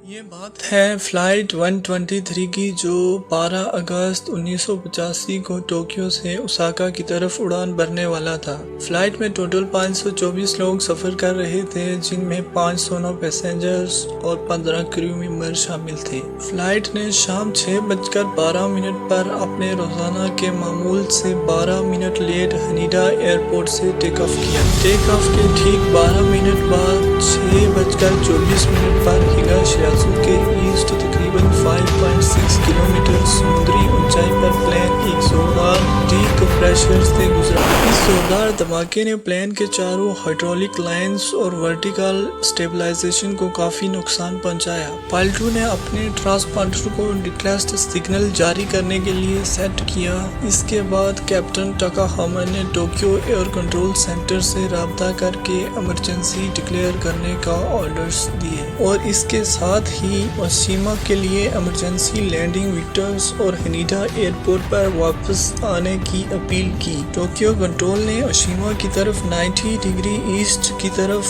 یہ بات ہے فلائٹ 123 کی جو 12 اگست 1985 کو ٹوکیو سے اوساکا کی طرف اڑان بھرنے والا تھا۔ فلائٹ میں ٹوٹل 524 لوگ سفر کر رہے تھے، جن میں 509 پیسنجرز اور 15 کریو ممبر شامل تھے۔ فلائٹ نے شام 6:12 پر اپنے روزانہ کے معمول سے 12 منٹ لیٹ ہنیڈا ایئرپورٹ سے ٹیک آف کیا۔ ٹیک آف کے ٹھیک 12 منٹ بعد 6:24 پر ہگاشیازو کے ایسٹ تقریباً 5.6 کلومیٹر سمندری اونچائی پر پلین ایک زوردار ڈی کمپریشر سے گزرا۔ اس زوردار دھماکے نے پلین کے چاروں ہائیڈرولک لائنز اور ورٹیکل سٹیبلائزیشن کو کافی نقصان پہنچایا۔ پائلٹوں نے اپنے ٹرانسپونڈر کو ڈیٹیلڈ سگنل جاری کرنے کے لیے سیٹ کیا۔ اس کے بعد کیپٹن ٹاکاہاما نے ٹوکیو ایئر کنٹرول سینٹر سے رابطہ کر کے ایمرجنسی ڈکلیئر کرنے کا آرڈرز دیے اور اس کے ساتھ ہی اوشیما کے لیے ایمرجنسی لینڈنگ ویکٹرز اور ہنیڈا ایئرپورٹ پر واپس آنے کی اپیل کی۔ ٹوکیو کنٹرول نے اوشیما کی طرف 90 ڈگری ایسٹ کی طرف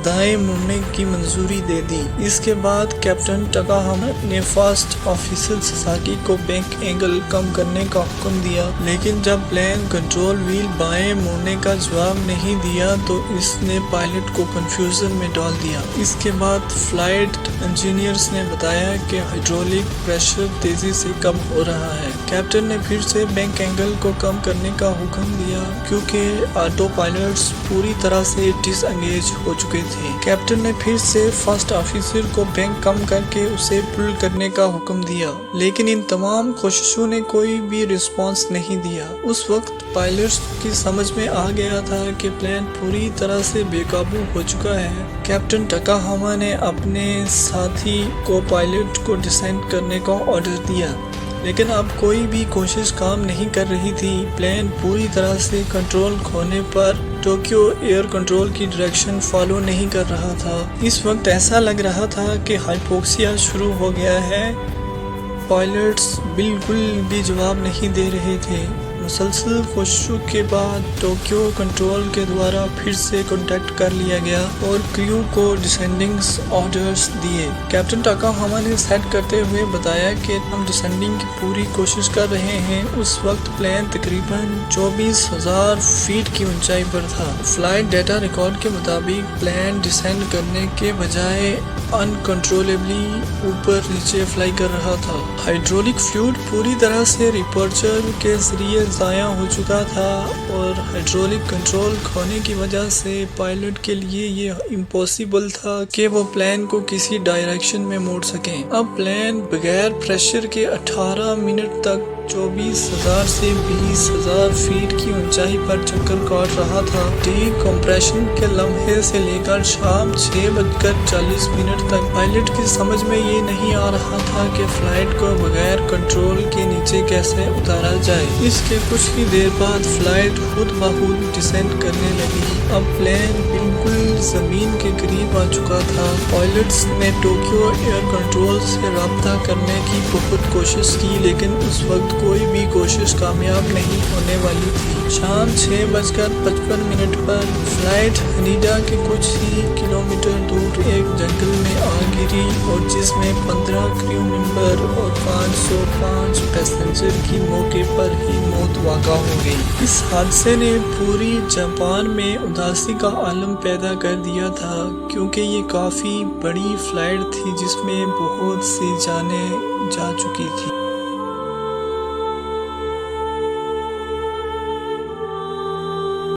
دائیں مڑنے کی منظوری دے دی۔ اس کے بعد کیپٹن ٹاکاہاما نے فرسٹ آفیسر ساساکی کو بینک اینگل کم کرنے کا حکم دیا، لیکن جب پلین کنٹرول وہیل بائیں موڑنے کا جواب نہیں دیا تو اس نے پائلٹ کو کنفیوژن میں ڈال دیا۔ اس کے بعد فلائٹ انجینئرز نے بتایا کہ ہائیڈرولک پریشر تیزی سے کم ہو رہا ہے۔ کیپٹن نے پھر سے بینک اینگل کو کم کرنے کا حکم دیا کیونکہ آٹو پائلٹس پوری طرح سے ڈس انگیج ہو چکے تھے۔ کیپٹن نے پھر سے فرسٹ آفیسر کو بینک کم کر کے اسے پل کرنے کا حکم دیا، لیکن ان تمام کوششوں نے کوئی بھی رسپانس نہیں دیا۔ اس وقت پائلٹس کی سمجھ میں آ گیا تھا کہ پلین پوری طرح سے بے قابو ہو چکا ہے۔ کیپٹن ٹاکاہاما نے اپنے ساتھی کو پائلٹ کو ڈسینڈ کرنے کا آرڈر دیا، لیکن اب کوئی بھی کوشش کام نہیں کر رہی تھی۔ پلین پوری طرح سے کنٹرول کھونے پر ٹوکیو ایئر کنٹرول کی ڈائریکشن فالو نہیں کر رہا تھا۔ اس وقت ایسا لگ رہا تھا کہ ہائپوکسیا شروع ہو گیا ہے۔ پائلٹس بالکل بھی جواب نہیں دے رہے تھے۔ مسلسل کوششوں کے بعد ٹوکیو کنٹرول کے دوارا پھر سے کانٹیکٹ کر لیا گیا اور کریو کو ڈسینڈنگ آرڈرز دیے۔ کیپٹن ٹاکاہاما نے سیٹ کرتے ہوئے بتایا کہ ہم ڈسینڈنگ کی پوری کوشش کر رہے ہیں۔ اس وقت پلین تقریباً 24,000 فیٹ کی اونچائی پر تھا۔ فلائٹ ڈیٹا ریکارڈ کے مطابق پلین ڈسینڈ کرنے کے بجائے انکنٹرولبلی اوپر نیچے فلائی کر رہا تھا۔ ہائیڈرولک فلوئڈ پوری طرح سے ریپرچر کے ذریعے ضائع ہو چکا تھا اور ہائیڈرولک کنٹرول کھونے کی وجہ سے پائلٹ کے لیے یہ امپاسبل تھا کہ وہ پلین کو کسی ڈائریکشن میں موڑ سکیں۔ اب پلین بغیر پریشر کے 18 منٹ تک 24,000 سے 20,000 فیٹ کی اونچائی پر چکر کاٹ رہا تھا۔ ڈی کمپریشن کے لمحے سے لے کر شام 6:40 تک پائلٹ کی سمجھ میں یہ نہیں آ رہا تھا کہ فلائٹ کو بغیر کنٹرول کے نیچے کیسے اتارا جائے۔ اس کے کچھ ہی دیر بعد فلائٹ خود بخود ڈسینڈ کرنے لگی۔ اب پلین بالکل زمین کے قریب آ چکا تھا۔ پائلٹس نے ٹوکیو ایئر کنٹرول سے رابطہ کرنے کی بہت کوشش کی، لیکن اس وقت کوئی بھی کوشش کامیاب نہیں ہونے والی تھی۔ شام 6:55 پر فلائٹ ہنیڈا کے کچھ ہی کلومیٹر دور ایک جنگل میں آ گری اور جس میں 15 کریو ممبر اور 505 پیسنجر کی موقع پر ہی موت واقع ہو گئی۔ اس حادثے نے پوری جاپان میں اداسی کا عالم پیدا کر دیا تھا، کیونکہ یہ کافی بڑی فلائٹ تھی جس میں بہت سی جانیں جا چکی تھی۔